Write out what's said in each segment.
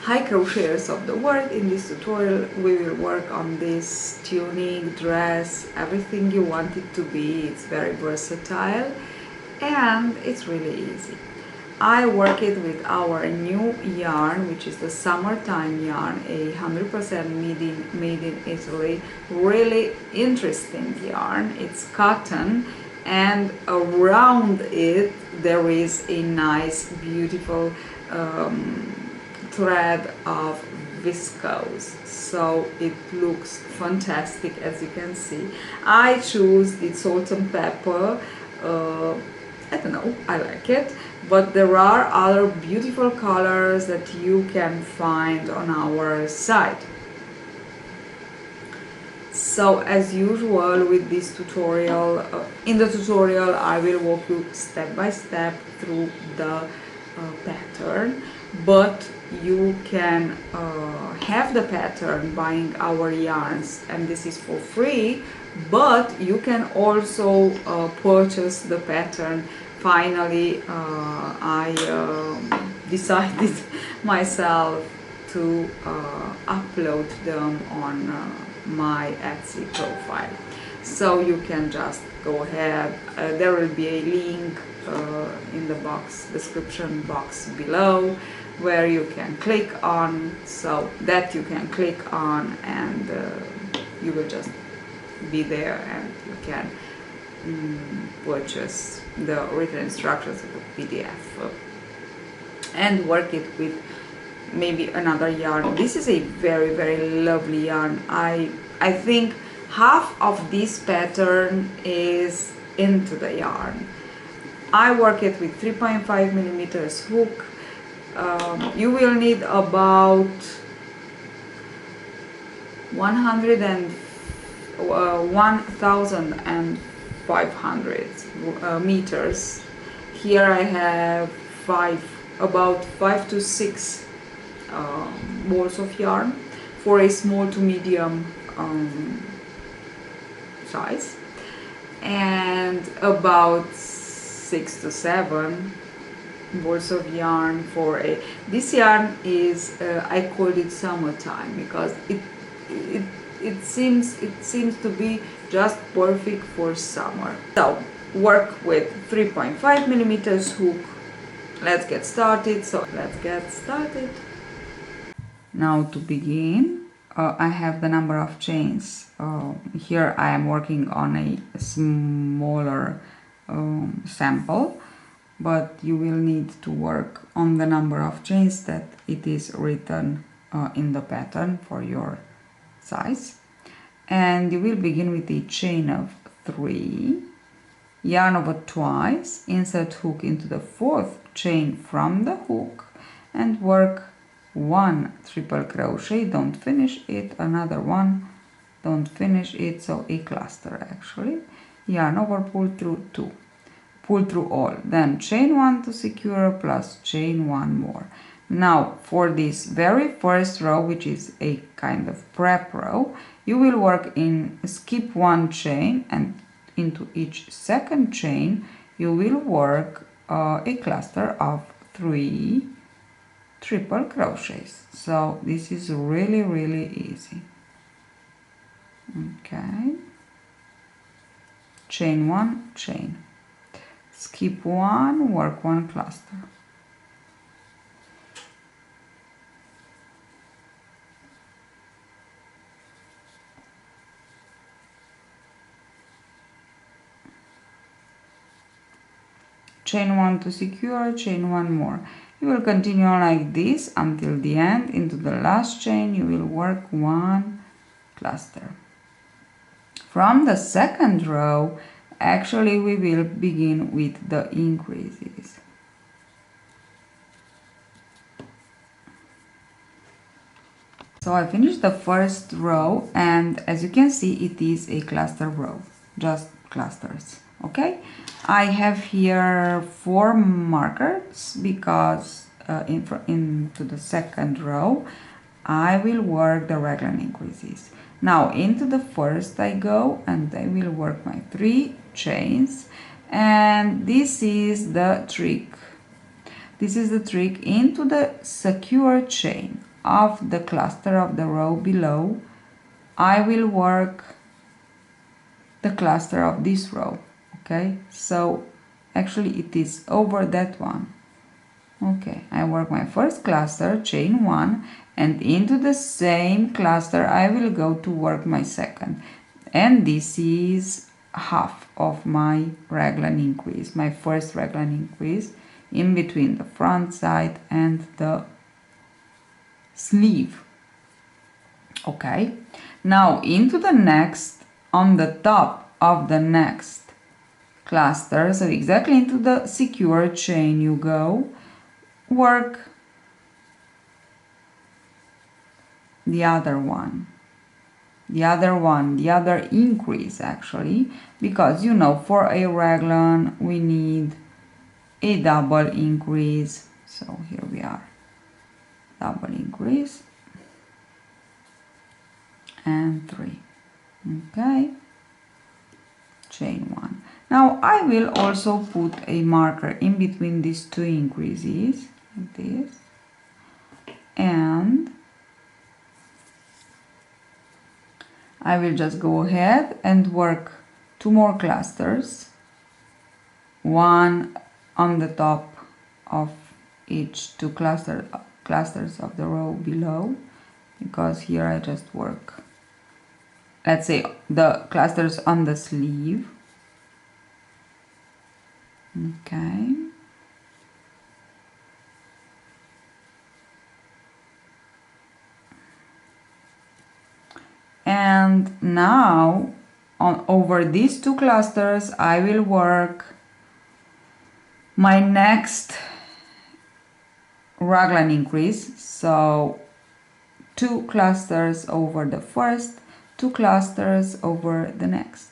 Hi crocheters of the world, in this tutorial we will work on this tunic, dress, everything you want it to be. It's very versatile and it's really easy. I work it with our new yarn, which is the summertime yarn, 100% made in Italy, really interesting yarn. It's cotton and around it there is a nice beautiful thread of viscose, so it looks fantastic. As you can see, I choose the salt and pepper. I don't know, I like it, but there are other beautiful colors that you can find on our site. So as usual with this tutorial, in the tutorial I will walk you step by step through the pattern, but you can have the pattern buying our yarns, and this is for free, but you can also purchase the pattern. Finally I decided myself to upload them on my Etsy profile, so you can just go ahead. There will be a link in the description box below where you can click on, so that you can click on and you will just be there and you can purchase the written instructions of the PDF and work it with maybe another yarn. This is a very, very lovely yarn. I think half of this pattern is into the yarn. I work it with 3.5 millimeters hook. You will need about 1,500 meters. Here I have about 5 to 6 balls of yarn for a small to medium size, and about 6 to 7 balls of yarn for this yarn is I called it summertime because it seems to be just perfect for summer. So work with 3.5 millimeters hook. Let's get started. Now to begin, I have the number of chains. Here I am working on a smaller sample, but you will need to work on the number of chains that it is written in the pattern for your size. And you will begin with a chain of 3, yarn over twice, insert hook into the 4th chain from the hook, and work 1 triple crochet, don't finish it, another one, don't finish it, so a cluster actually, yarn over, pull through 2, pull through all, then chain 1 to secure plus chain 1 more. Now for this very first row, which is a kind of prep row, you will work in skip 1 chain, and into each second chain you will work a cluster of 3 triple crochets. So this is really, really easy. Okay, chain 1, chain, skip 1, work 1 cluster, chain 1 to secure, chain 1 more. You will continue like this until the end. Into the last chain you will work 1 cluster. From the second row, actually we will begin with the increases. So I finished the first row, and as you can see it is a cluster row, just clusters. Okay, I have here 4 markers because into the second row I will work the regular increases. Now into the first I go and I will work my 3 chains, and this is the trick. This is the trick. Into the secure chain of the cluster of the row below, I will work the cluster of this row. Okay, so actually it is over that one. Okay, I work my first cluster, chain 1, and into the same cluster I will go to work my second, and this is half of my raglan increase, my first raglan increase in between the front side and the sleeve. Okay, now into the next, on the top of the next cluster, so exactly into the secure chain you go, work the other one, the other increase actually, because you know for a raglan we need a double increase. So here we are, double increase and 3. Okay, chain 1. Now I will also put a marker in between these two increases, like this, and I will just go ahead and work 2 more clusters, one on the top of each 2 clusters of the row below, because here I just work, let's say, the clusters on the sleeve. Okay, and now over these 2 clusters I will work my next raglan increase. So 2 clusters over the first, 2 clusters over the next.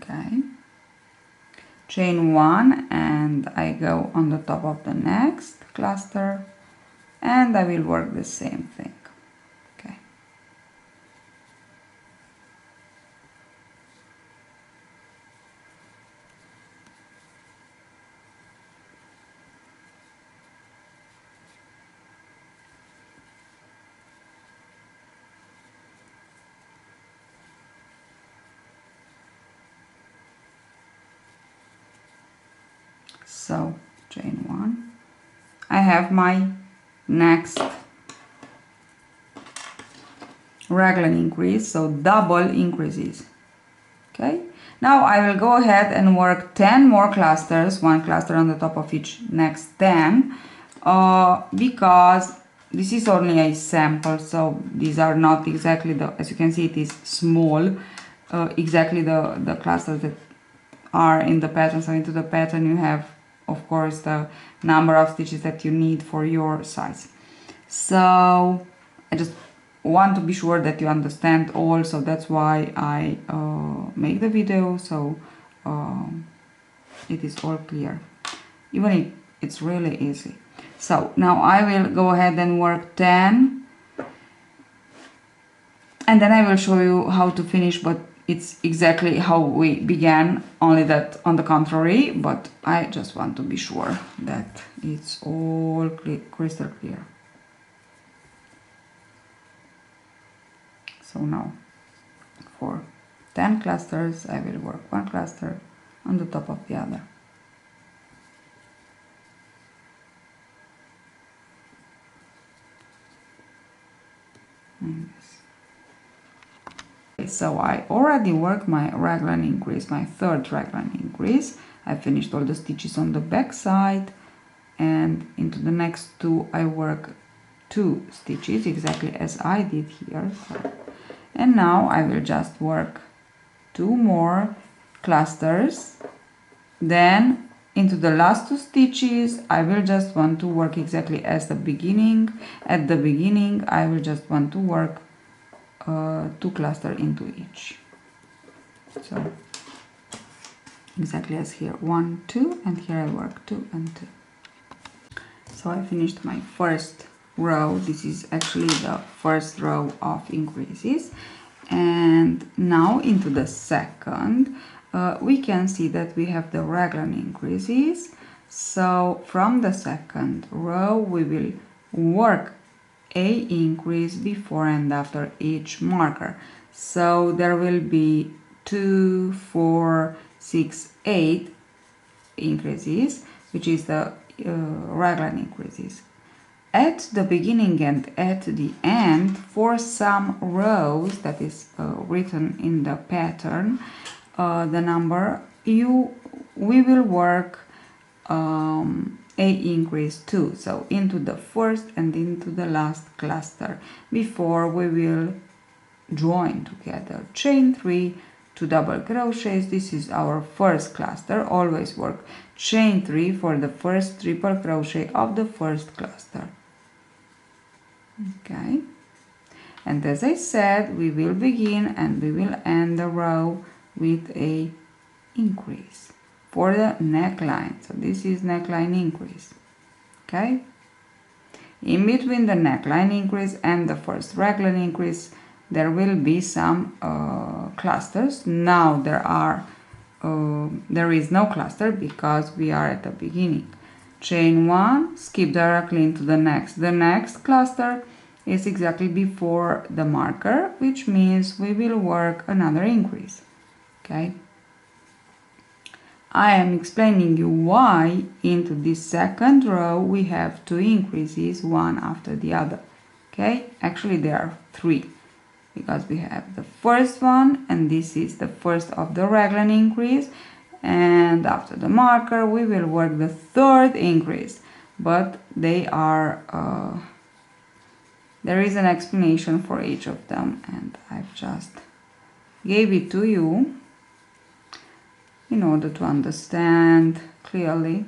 Okay, chain 1, and I go on the top of the next cluster, and I will work the same thing. Okay, so chain 1, I have my next raglan increase, so double increases. Okay, now I will go ahead and work 10 more clusters, 1 cluster on the top of each next 10, because this is only a sample, so these are not exactly the, as you can see it is small, exactly the clusters that are in the pattern. So into the pattern you have of course the number of stitches that you need for your size. So I just want to be sure that you understand all, so that's why I make the video, so it is all clear, even if it's really easy. So now I will go ahead and work 10, and then I will show you how to finish, but it's exactly how we began, only that on the contrary, but I just want to be sure that it's all crystal clear. So now for 10 clusters I will work 1 cluster on the top of the other. So I already worked my raglan increase, my third raglan increase. I finished all the stitches on the back side, and into the next 2 I work 2 stitches exactly as I did here. So, and now I will just work 2 more clusters, then into the last 2 stitches I will just want to work exactly as the beginning. At the beginning I will just want to work 2 clusters into each. So exactly as here, 1, 2, and here I work 2 and 2. So I finished my first row. This is actually the first row of increases, and now into the second we can see that we have the raglan increases. So from the second row we will work a increase before and after each marker. So there will be 2, 4, 6, 8 increases, which is the raglan increases. At the beginning and at the end, for some rows that is written in the pattern, the number we will work a increase 2, so into the first and into the last cluster before we will join together. Chain 3, 2 double crochets. This is our first cluster. Always work chain 3 for the first triple crochet of the first cluster. Okay, and as I said, we will begin and we will end the row with a increase for the neckline. So this is neckline increase. Okay, in between the neckline increase and the first raglan increase there will be some clusters. Now there is no cluster because we are at the beginning. Chain 1, skip directly into the next. The next cluster is exactly before the marker, which means we will work another increase. Okay, I am explaining you why into this second row we have 2 increases, one after the other. Okay, actually there are 3, because we have the first one, and this is the first of the raglan increase, and after the marker we will work the third increase, but they are there is an explanation for each of them, and I've just gave it to you in order to understand clearly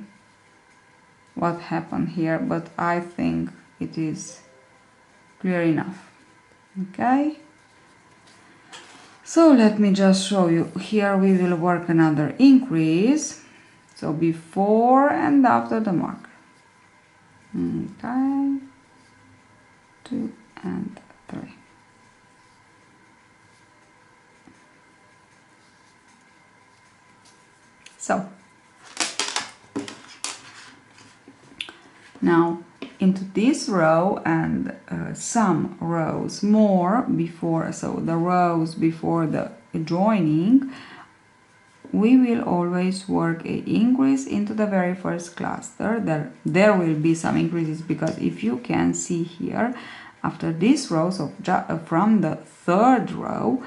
what happened here, but I think it is clear enough. Okay, so let me just show you. Here we will work another increase, so before and after the marker. Okay, 2 and 3. So now into this row and some rows more before, so the rows before the joining, we will always work a increase into the very first cluster. There will be some increases, because if you can see here, after this row, so from the third row,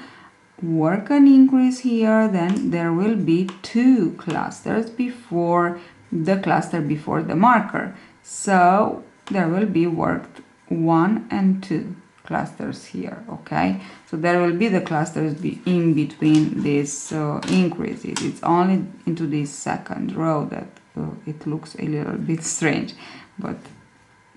work an increase here, then there will be 2 clusters before the cluster before the marker. So there will be worked 1 and 2 clusters here. Okay, so there will be the clusters in between these increases. It's only into this second row that it looks a little bit strange, but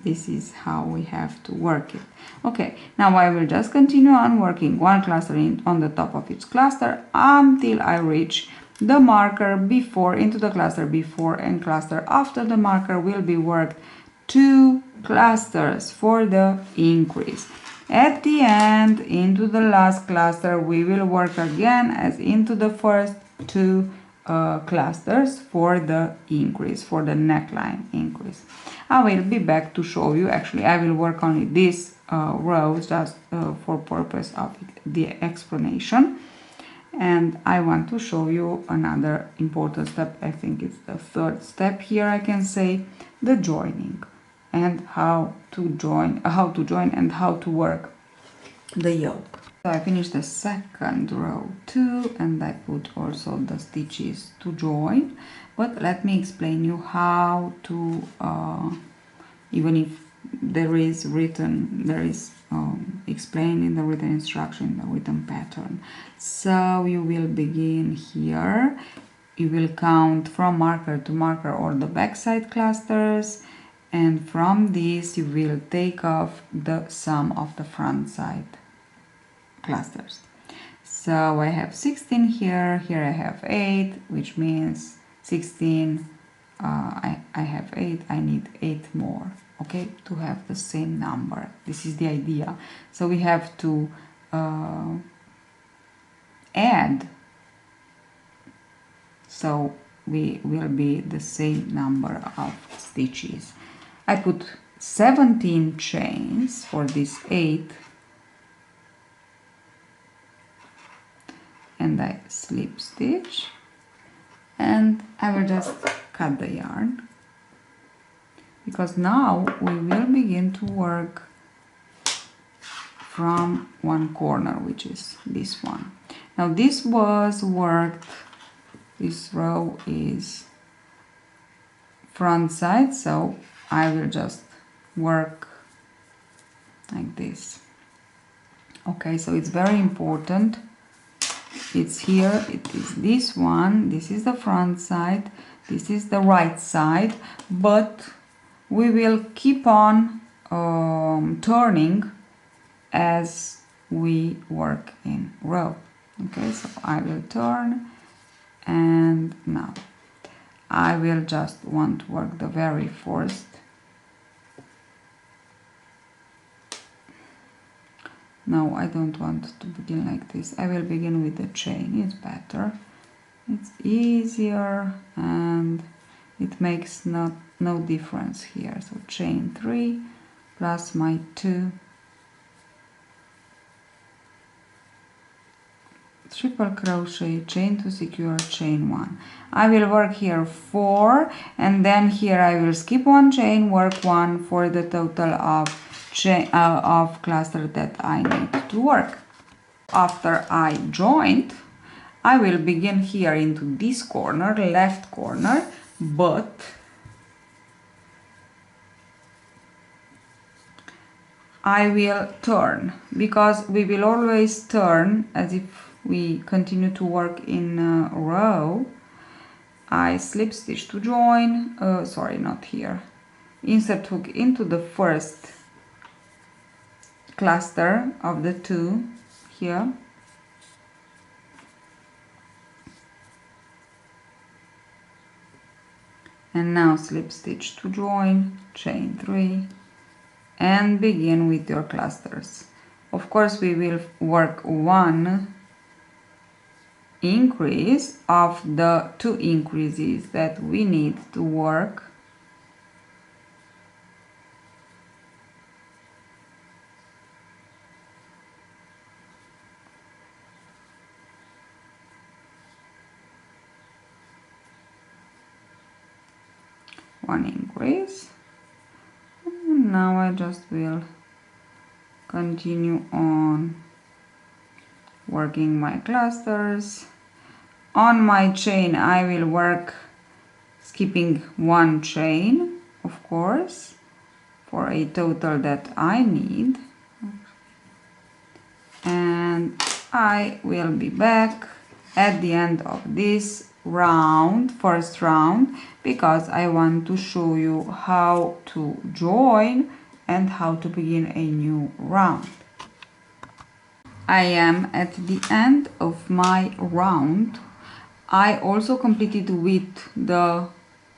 this is how we have to work it. Okay, now I will just continue on working 1 cluster on the top of each cluster until I reach the marker before, into the cluster before and cluster after the marker will be worked 2 clusters for the increase. At the end, into the last cluster, we will work again as into the first 2 clusters for the increase, for the neckline increase. I will be back to show you. Actually, I will work only this rows just for purpose of the explanation, and I want to show you another important step. I think it's the third step here, I can say, the joining, and how to join and how to work the yoke. So I finished the second row too, and I put also the stitches to join, but let me explain you how to even if there is explained in the written instruction, the written pattern. So you will begin here, you will count from marker to marker all the backside clusters, and from this you will take off the sum of the front side clusters. So I have 16 here, here I have 8, which means 16, I have 8, I need 8 more, okay, to have the same number. This is the idea. So we have to add, so we will be the same number of stitches. I put 17 chains for this 8, and I slip stitch, and I will just cut the yarn, because now we will begin to work from one corner, which is this one. Now this was worked, this row is front side, so I will just work like this. Okay, so it's very important. It's here, it is this one, this is the front side, this is the right side, but we will keep on turning as we work in row. Okay, so I will turn, and now I will just want to work the very first. No, I don't want to begin like this. I will begin with the chain, it's better, it's easier, and it makes no difference here. So chain 3 plus my 2, triple crochet, chain to secure, chain 1. I will work here 4, and then here I will skip 1 chain, work 1 for the total of of cluster that I need to work. After I joined, I will begin here into this corner, left corner, but I will turn, because we will always turn as if we continue to work in a row. I slip stitch to join, sorry, not here, insert hook into the first cluster of the 2 here, and now slip stitch to join, chain 3, and begin with your clusters. Of course we will work 1 increase of the 2 increases that we need to work. One increase, and now I just will continue on working my clusters. On my chain I will work skipping 1 chain, of course, for a total that I need, and I will be back at the end of this round, first round, because I want to show you how to join and how to begin a new round. I am at the end of my round. I also completed with the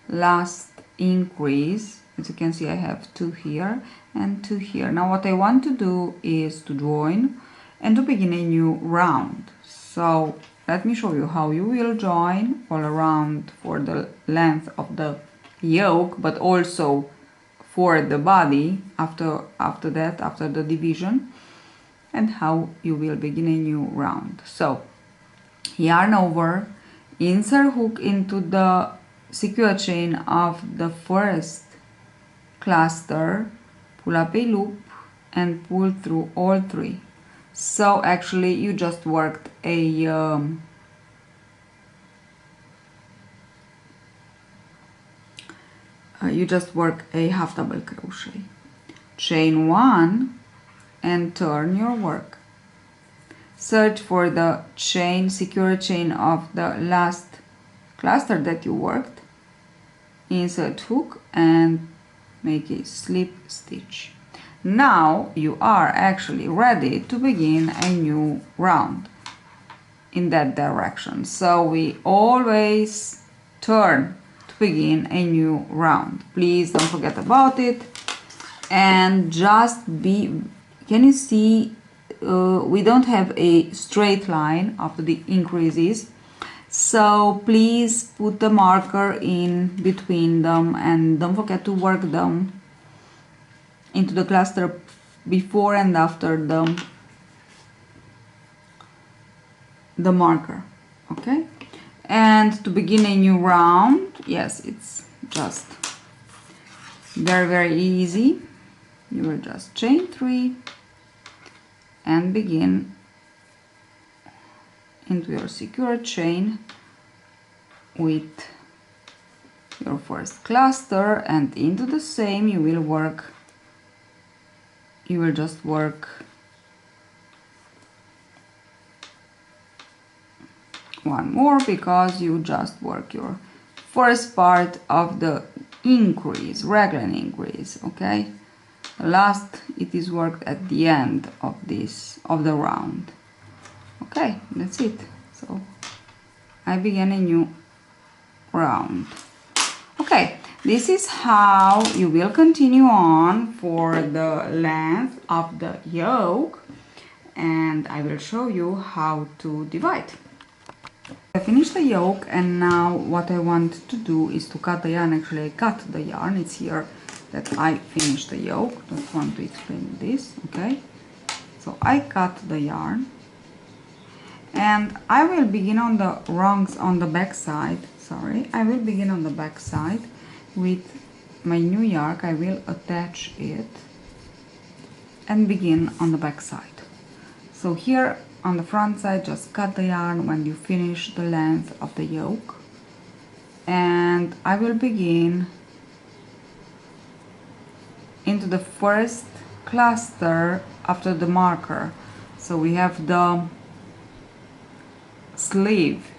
last increase. As you can see, I have 2 here and 2 here. Now what I want to do is to join and to begin a new round. So let me show you how you will join all around for the length of the yoke, but also for the body after that, after the division, and how you will begin a new round. So yarn over, insert hook into the secure chain of the first cluster, pull up a loop and pull through all 3. So actually you just worked a half double crochet, chain 1 and turn your work. Search for the chain, secure chain of the last cluster that you worked, insert hook and make a slip stitch. Now you are actually ready to begin a new round. in that direction. So we always turn to begin a new round. Please don't forget about it. And just be, can you see, we don't have a straight line after the increases. So please put the marker in between them and don't forget to work them into the cluster before and after the marker. Okay, and to begin a new round, yes, it's just very easy. You will just chain 3 and begin into your secure chain with your first cluster, and into the same you will work, you will just work one more, because you just work your first part of the increase, raglan increase. Okay, the last, it is worked at the end of the round. Okay, that's it. So I begin a new round. Okay, this is how you will continue on for the length of the yoke, and I will show you how to divide. I finished the yoke, and now what I want to do is to cut the yarn. Actually, I cut the yarn. It's here that I finished the yoke. Don't want to explain this. Okay, so I cut the yarn, and I will begin on the rungs on the back side. Sorry, I will begin on the back side with my new yarn. I will attach it and begin on the back side. So here on the front side, just cut the yarn when you finish the length of the yoke, and I will begin into the first cluster after the marker. So we have the sleeve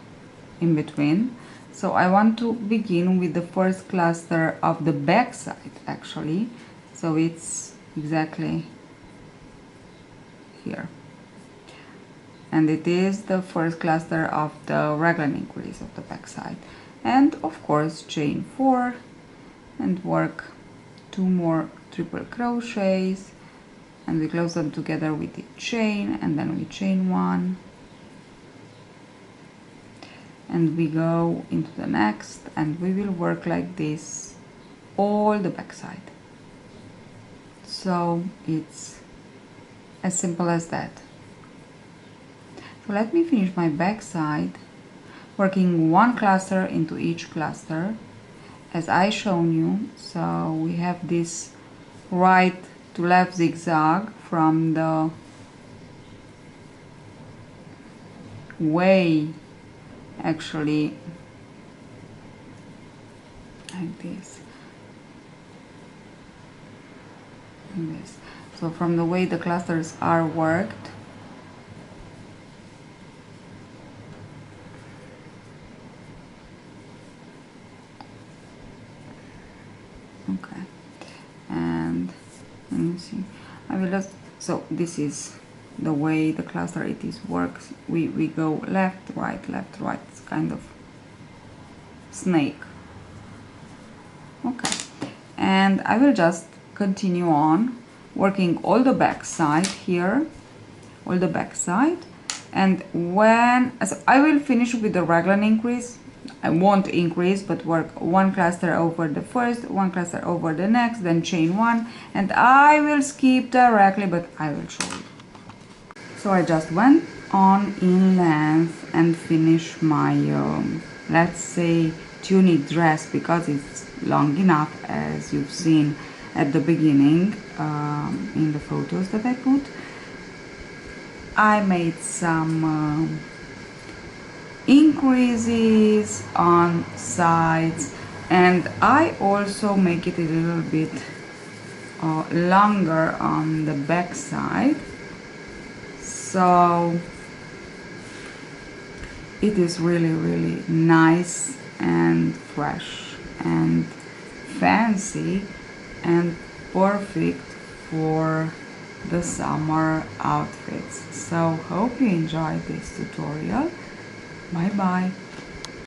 in between, so I want to begin with the first cluster of the back side actually, so it's exactly here, and it is the first cluster of the raglan increase of the back side. And of course chain 4 and work 2 more triple crochets, and we close them together with the chain, and then we chain 1 and we go into the next, and we will work like this all the back side. So it's as simple as that. So let me finish my back side, working 1 cluster into each cluster as I shown you. So we have this right to left zigzag from the way, actually like this, like this. So from the way the clusters are worked, okay, and let me see, I will just, so this is the way the cluster it is works. We go left, right, it's kind of snake. Okay, and I will just continue on working all the back side here, all the back side, and when, so I will finish with the raglan increase. I won't increase, but work 1 cluster over the first, 1 cluster over the next, then chain 1, and I will skip directly, but I will show you. So I just went on in length and finished my, let's say, tunic dress, because it's long enough, as you've seen at the beginning in the photos that I put. I made some increases on sides, and I also make it a little bit longer on the back side, so it is really nice and fresh and fancy and perfect for the summer outfits. So hope you enjoyed this tutorial. Bye bye.